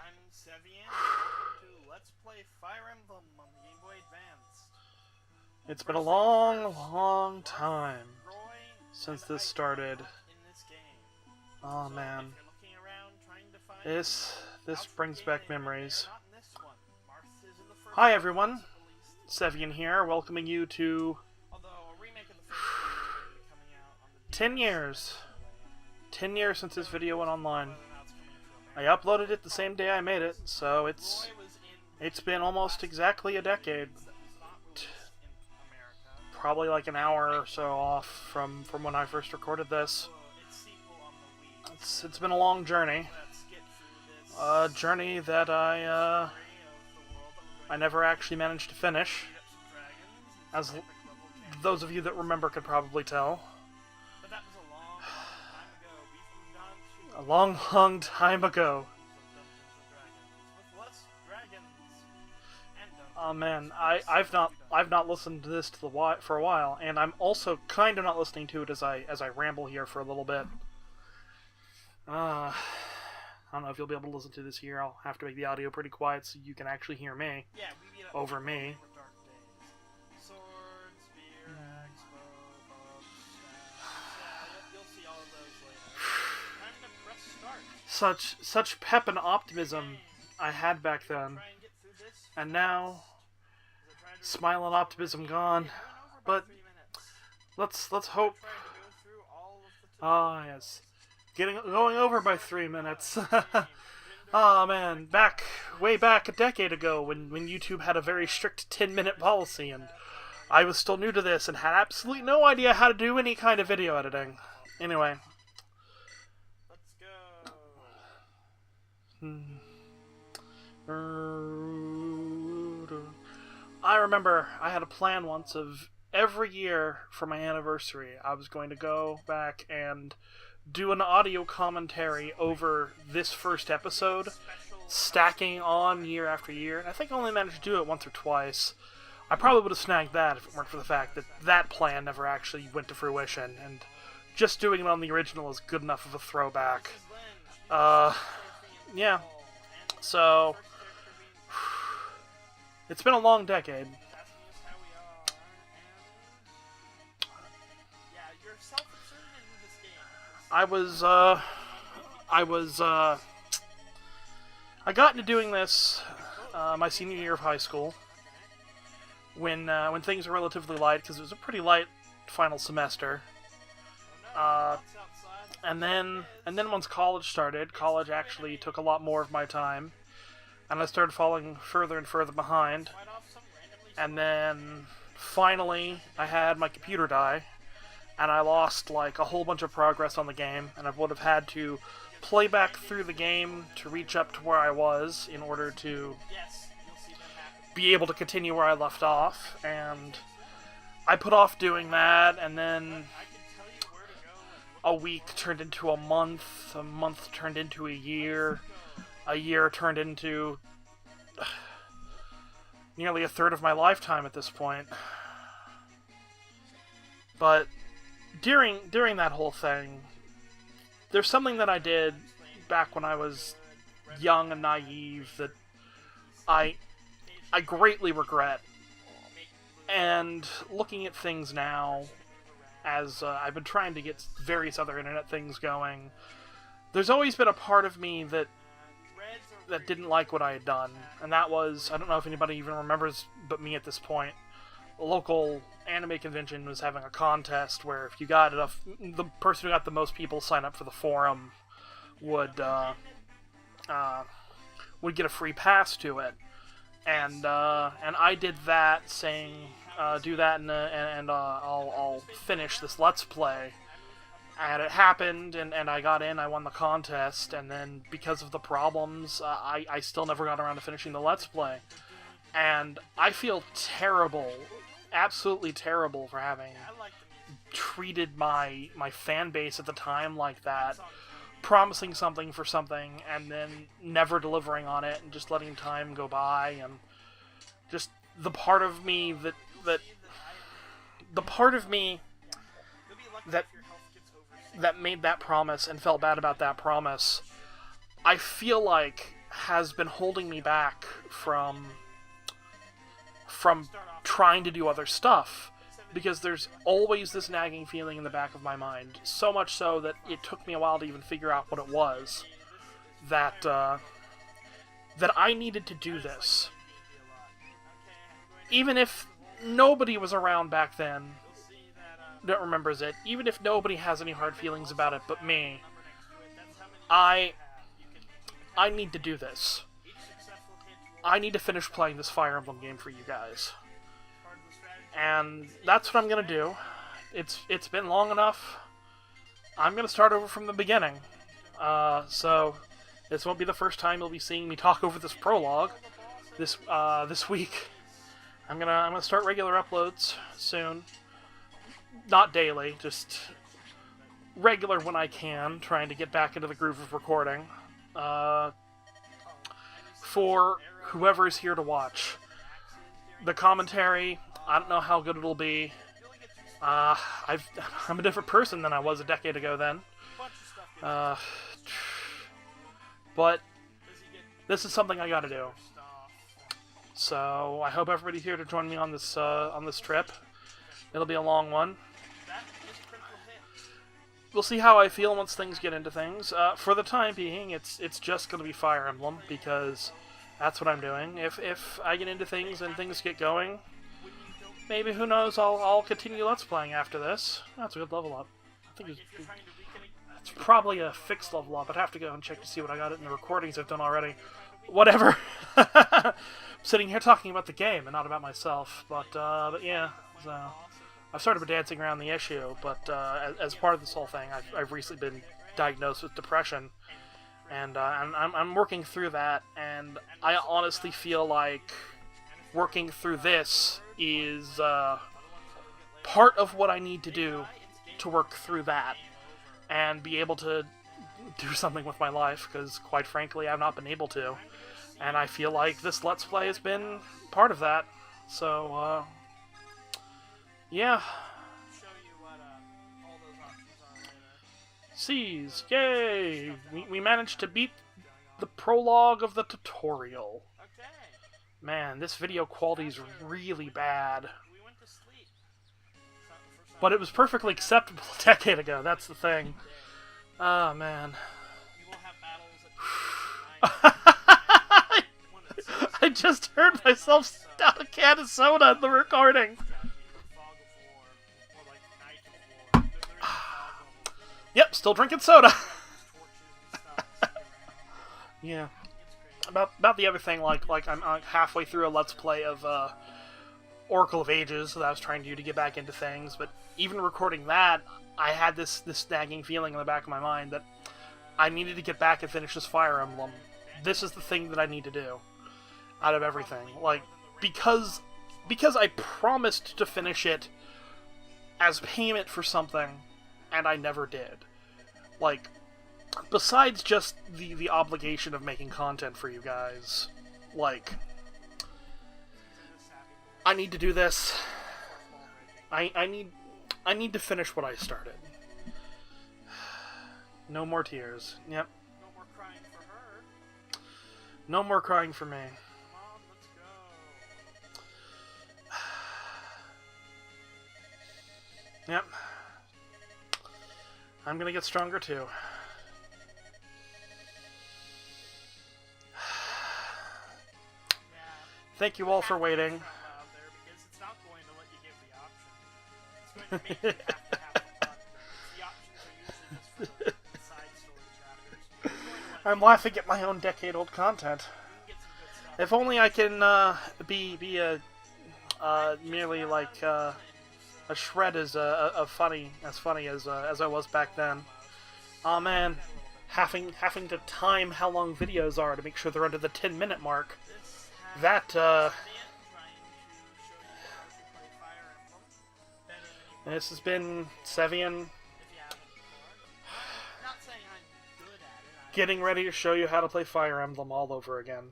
I'm Sevian, and welcome to Let's Play Fire Emblem on the Game Boy Advance. It's been a long, long time since this started. Oh man. This brings back memories. Hi everyone, Sevian here, welcoming you to 10 years. 10 years since this video went online. I uploaded it the same day I made it, so it's been almost exactly a decade. Probably like an hour or so off from when I first recorded this. It's been a long journey. A journey that I never actually managed to finish, as those of you that remember could probably tell. A long, long time ago. Oh man, I've not listened to this for a while, and I'm also kind of not listening to it as I ramble here for a little bit. I don't know if you'll be able to listen to this here. I'll have to make the audio pretty quiet so you can actually hear me over me. Such pep and optimism I had back then, and now smile and optimism gone. But let's hope. Ah, yes, going over by 3 minutes. Oh man, way back a decade ago when YouTube had a very strict 10-minute policy, and I was still new to this and had absolutely no idea how to do any kind of video editing. Anyway. I remember I had a plan once of every year for my anniversary I was going to go back and do an audio commentary over this first episode, stacking on year after year. And I think I only managed to do it once or twice. I probably would have snagged that if it weren't for the fact that that plan never actually went to fruition, and just doing it on the original is good enough of a throwback. Yeah. So, it's been a long decade. I got into doing this my senior year of high school, when things were relatively light, because it was a pretty light final semester. And then once college started, college actually took a lot more of my time, and I started falling further and further behind. And then finally I had my computer die, and I lost like a whole bunch of progress on the game, and I would have had to play back through the game to reach up to where I was in order to be able to continue where I left off. And I put off doing that, and then a week turned into a month turned into a year turned into nearly a third of my lifetime at this point. But during that whole thing, there's something that I did back when I was young and naive that I greatly regret. And looking at things now, as I've been trying to get various other internet things going, there's always been a part of me that didn't like what I had done. And that was, I don't know if anybody even remembers but me at this point, a local anime convention was having a contest where if you got enough, the person who got the most people sign up for the forum would get a free pass to it. And I did that, saying, do that, and I'll finish this Let's Play. And it happened, and I got in, I won the contest, and then because of the problems, I still never got around to finishing the Let's Play. And I feel terrible, absolutely terrible, for having treated my fan base at the time like that, promising something for something, and then never delivering on it, and just letting time go by, and just the part of me that made that promise and felt bad about that promise, I feel like has been holding me back from trying to do other stuff, because there's always this nagging feeling in the back of my mind, so much so that it took me a while to even figure out what it was, that I needed to do this. Even if nobody was around back then that remembers it, even if nobody has any hard feelings about it but me, I need to do this. I need to finish playing this Fire Emblem game for you guys. And that's what I'm gonna do. It's been long enough. I'm gonna start over from the beginning. So this won't be the first time you'll be seeing me talk over this prologue this week. I'm gonna start regular uploads soon. Not daily, just regular when I can, trying to get back into the groove of recording. For whoever's here to watch. The commentary, I don't know how good it'll be. I'm a different person than I was a decade ago then. But this is something I gotta do. So I hope everybody's here to join me on this trip. It'll be a long one. We'll see how I feel once things get into things. For the time being, it's just gonna be Fire Emblem, because that's what I'm doing. If I get into things and things get going, maybe, who knows, I'll continue Let's Playing after this. That's a good level up. I think it's probably a fixed level up. I'd have to go and check to see what I got in the recordings I've done already. Whatever. I'm sitting here talking about the game and not about myself. But yeah, so I've sort of been dancing around the issue, but as part of this whole thing, I've recently been diagnosed with depression. And I'm working through that, and I honestly feel like working through this is part of what I need to do to work through that and be able to do something with my life, because quite frankly I've not been able to, and I feel like this Let's Play has been part of that. So yeah. C's, yay! We managed to beat the prologue of the tutorial. Man, this video quality is really bad. But it was perfectly acceptable a decade ago, that's the thing. Oh, man. I just heard myself down a can of soda in the recording. Yep, still drinking soda. Yeah. About the other thing, like I'm halfway through a Let's Play of Oracle of Ages that I was trying to do to get back into things, but even recording that, I had this nagging feeling in the back of my mind that I needed to get back and finish this Fire Emblem. This is the thing that I need to do out of everything. Like, because I promised to finish it as payment for something, and I never did. Like, besides just the obligation of making content for you guys, like, I need to do this. I need to finish what I started. No more tears. Yep. No more crying for her. No more crying for me. Come on, let's go. Yep. I'm gonna get stronger too. Thank you all for waiting. It's not going to let you give the option. It's going to make you have to have a button. The options are usually just for side story chapters. I'm laughing at my own decade-old content. If only I can be a merely like a shred as funny as I was back then. Oh man, having to time how long videos are to make sure they're under the 10-minute mark. That this has been Sevian getting ready to show you how to play Fire Emblem all over again.